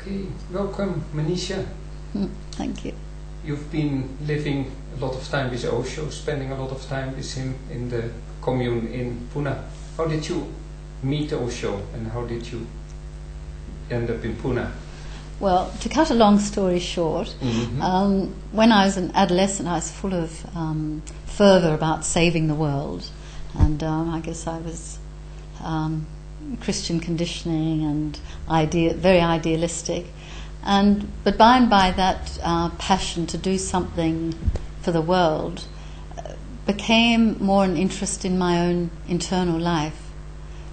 Okay, welcome, Maneesha. Thank you. You've been living a lot of time with Osho, spending a lot of time with him in the commune in Pune. How did you meet Osho and how did you end up in Pune? Well, to cut a long story short, when I was an adolescent, I was full of fervour about saving the world, and I guess I was Christian conditioning and very idealistic. But by and by, that passion to do something for the world became more an interest in my own internal life,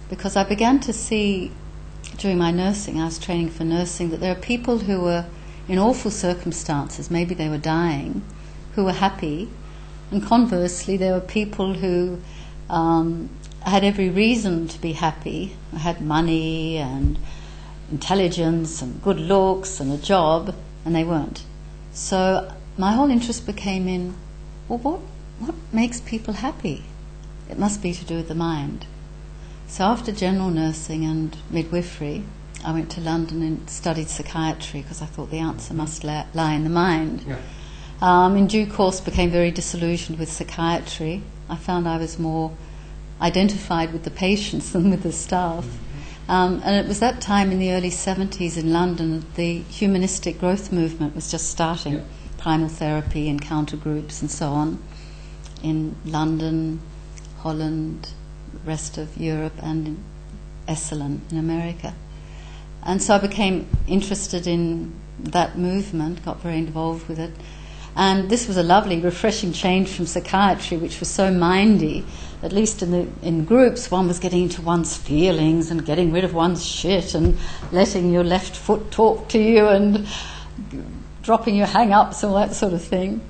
because I began to see during my nursing, I was training for nursing, that there are people who were in awful circumstances, maybe they were dying, who were happy, and conversely there were people who had every reason to be happy, had money and intelligence and good looks and a job, and they weren't. So my whole interest became in, well, what makes people happy? It must be to do with the mind. So after general nursing and midwifery, I went to London and studied psychiatry because I thought the answer must lie in the mind. Yeah. In due course became very disillusioned with psychiatry. I found I was more identified with the patients than with the staff. And it was that time in the early 70s in London, the humanistic growth movement was just starting. Yeah. Primal therapy, encounter groups and so on in London, Holland, rest of Europe, and in Esalen in America. And so I became interested in that movement, got very involved with it. And this was a lovely, refreshing change from psychiatry, which was so mindy. At least in groups, one was getting into one's feelings and getting rid of one's shit and letting your left foot talk to you and dropping your hang-ups, all that sort of thing.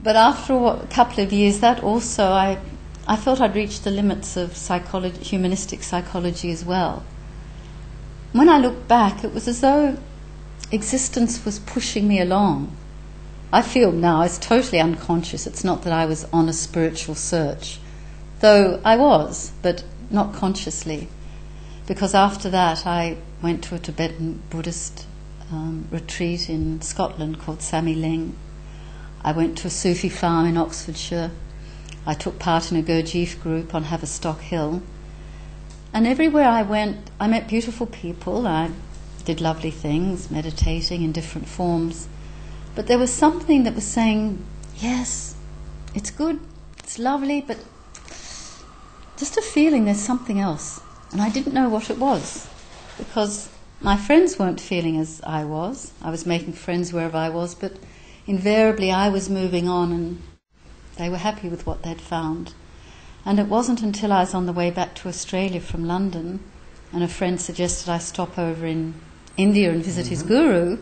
But after a couple of years, that also, I felt I'd reached the limits of humanistic psychology as well. When I look back, it was as though existence was pushing me along. I feel now it's totally unconscious. It's not that I was on a spiritual search, though I was, but not consciously. Because after that, I went to a Tibetan Buddhist retreat in Scotland called Sami Ling. I went to a Sufi farm in Oxfordshire. I took part in a Gurdjieff group on Haverstock Hill. And everywhere I went, I met beautiful people. I did lovely things, meditating in different forms. But there was something that was saying, yes, it's good, it's lovely, but just a feeling there's something else. And I didn't know what it was, because my friends weren't feeling as I was. I was making friends wherever I was, but invariably I was moving on and they were happy with what they'd found. And it wasn't until I was on the way back to Australia from London and a friend suggested I stop over in India and visit his guru,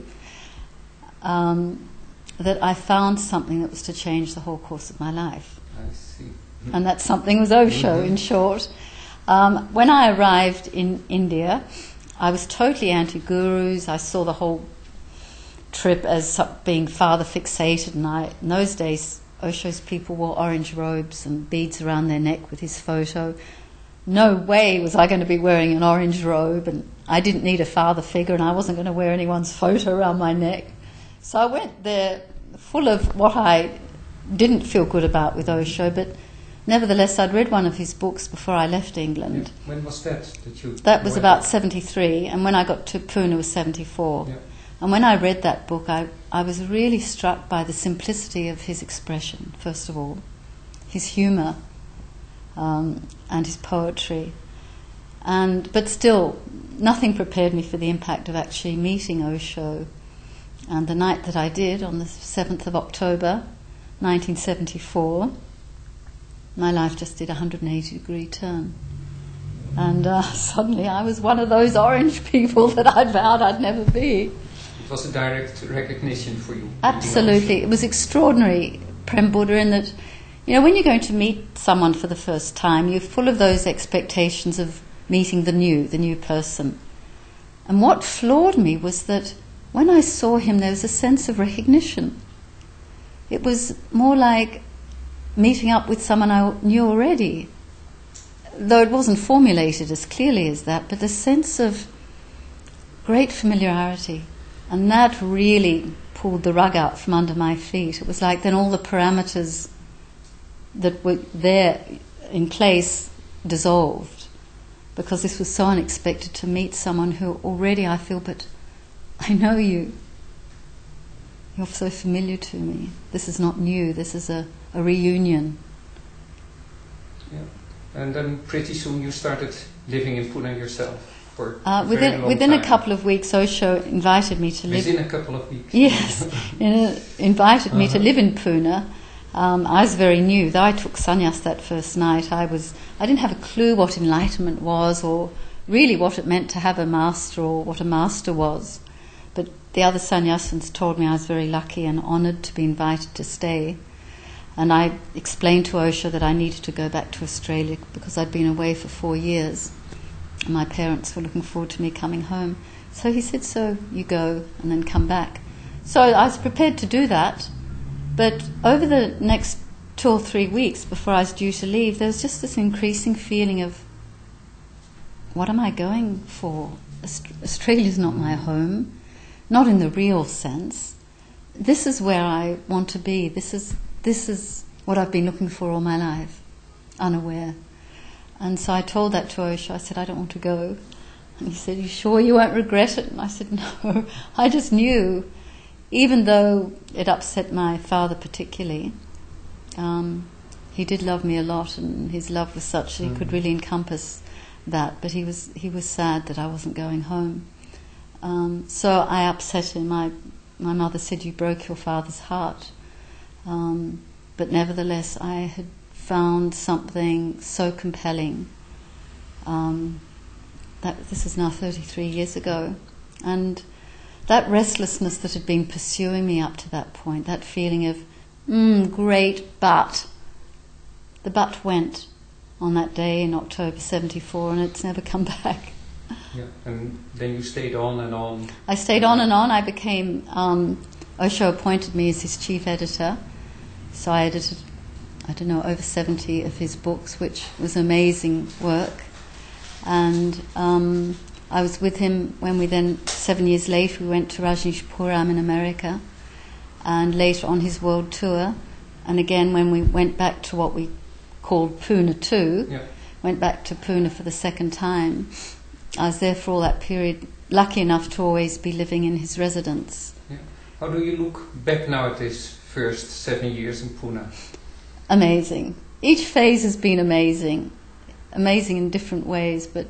that I found something that was to change the whole course of my life. I see. And that something was Osho, in short. When I arrived in India, I was totally anti-gurus. I saw the whole trip as being father fixated, and in those days Osho's people wore orange robes and beads around their neck with his photo. No way was I going to be wearing an orange robe, and I didn't need a father figure, and I wasn't going to wear anyone's photo around my neck. So I went there full of what I didn't feel good about with Osho, but nevertheless I'd read one of his books before I left England. Yeah. When was that? That was about 73, and when I got to Pune it was 74. Yeah. And when I read that book, I was really struck by the simplicity of his expression, first of all, his humour and his poetry. But still, nothing prepared me for the impact of actually meeting Osho. And the night that I did, on the 7th of October, 1974, my life just did a 180-degree turn. And suddenly I was one of those orange people that I'd vowed I'd never be. It was a direct recognition for you. Absolutely. It was extraordinary, Prem Buddha, in that, when you're going to meet someone for the first time, you're full of those expectations of meeting the new person. And what floored me was that when I saw him, there was a sense of recognition. It was more like meeting up with someone I knew already, though it wasn't formulated as clearly as that, but a sense of great familiarity. And that really pulled the rug out from under my feet. It was like then all the parameters that were there in place dissolved, because this was so unexpected to meet someone who already I feel, but I know you. You're so familiar to me. This is not new. This is a reunion. Yeah. And then pretty soon you started living in Pune yourself. For a very long within time. a couple of weeks, Osho invited me to live. Within a couple of weeks. Yes, invited me to live in Pune. I was very new. Though I took sannyas that first night, I didn't have a clue what enlightenment was, or really what it meant to have a master, or what a master was. But the other sannyasins told me I was very lucky and honoured to be invited to stay. And I explained to Osho that I needed to go back to Australia because I'd been away for 4 years. And my parents were looking forward to me coming home. So he said, so you go and then come back. So I was prepared to do that. But over the next 2 or 3 weeks before I was due to leave, there was just this increasing feeling of, what am I going for? Australia's not my home, not in the real sense. This is where I want to be. This is what I've been looking for all my life, unaware. And so I told that to Osho. I said, I don't want to go. And he said, you sure you won't regret it? And I said, no, I just knew, even though it upset my father particularly, he did love me a lot, and his love was such that he could really encompass that. But he was sad that I wasn't going home. So I upset him. My mother said, you broke your father's heart. But nevertheless, I had found something so compelling that this is now 33 years ago. And that restlessness that had been pursuing me up to that point, that feeling of, great, but the but went on that day in October 74, and it's never come back. Yeah, and then you stayed on and on. I stayed on and on. I became, Osho appointed me as his chief editor. So I edited, over 70 of his books, which was amazing work. And I was with him when we then, 7 years later, we went to Rajneeshpuram in America, and later on his world tour. And again, when we went back to what we called Pune 2, went back to Pune for the second time, I was there for all that period, lucky enough to always be living in his residence. Yeah. How do you look back now at this first 7 years in Pune? Amazing. Each phase has been amazing in different ways, but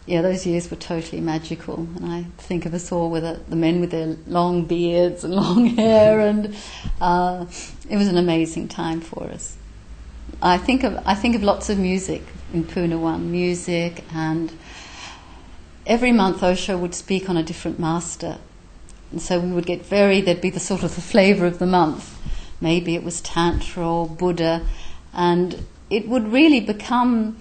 yeah, those years were totally magical. And I think of us all with the men with their long beards and long hair, and it was an amazing time for us. I think of lots of music in Pune 1, music, and every month Osho would speak on a different master. And so we would get there'd be the sort of the flavour of the month. Maybe it was Tantra or Buddha, and it would really become,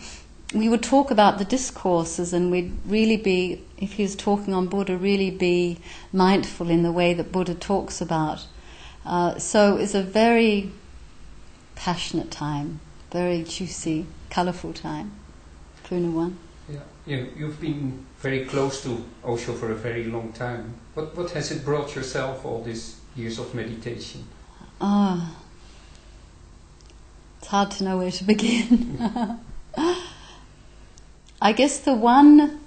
we would talk about the discourses, and we'd really be, if he was talking on Buddha, really be mindful in the way that Buddha talks about. So it was a very passionate time, very juicy, colourful time, Pune 1. Yeah, you've been very close to Osho for a very long time. What has it brought yourself, all these years of meditation? It's hard to know where to begin. I guess the one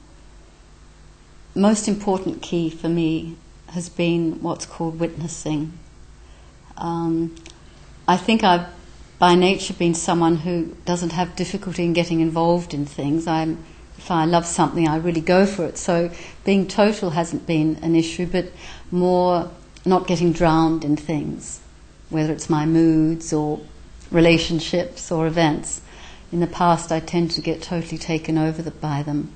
most important key for me has been what's called witnessing. I think I've by nature been someone who doesn't have difficulty in getting involved in things. If I love something, I really go for it. So being total hasn't been an issue, but more not getting drowned in things, whether it's my moods or relationships or events. In the past, I tend to get totally taken over by them,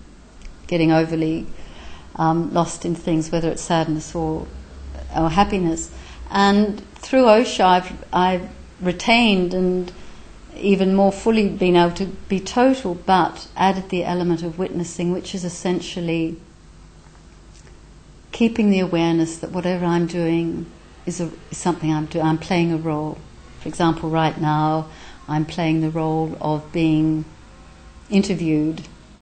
getting overly lost in things, whether it's sadness or happiness. And through Osho, I've retained and even more fully been able to be total, but added the element of witnessing, which is essentially keeping the awareness that whatever I'm doing is something I'm doing. I'm playing a role. For example, right now, I'm playing the role of being interviewed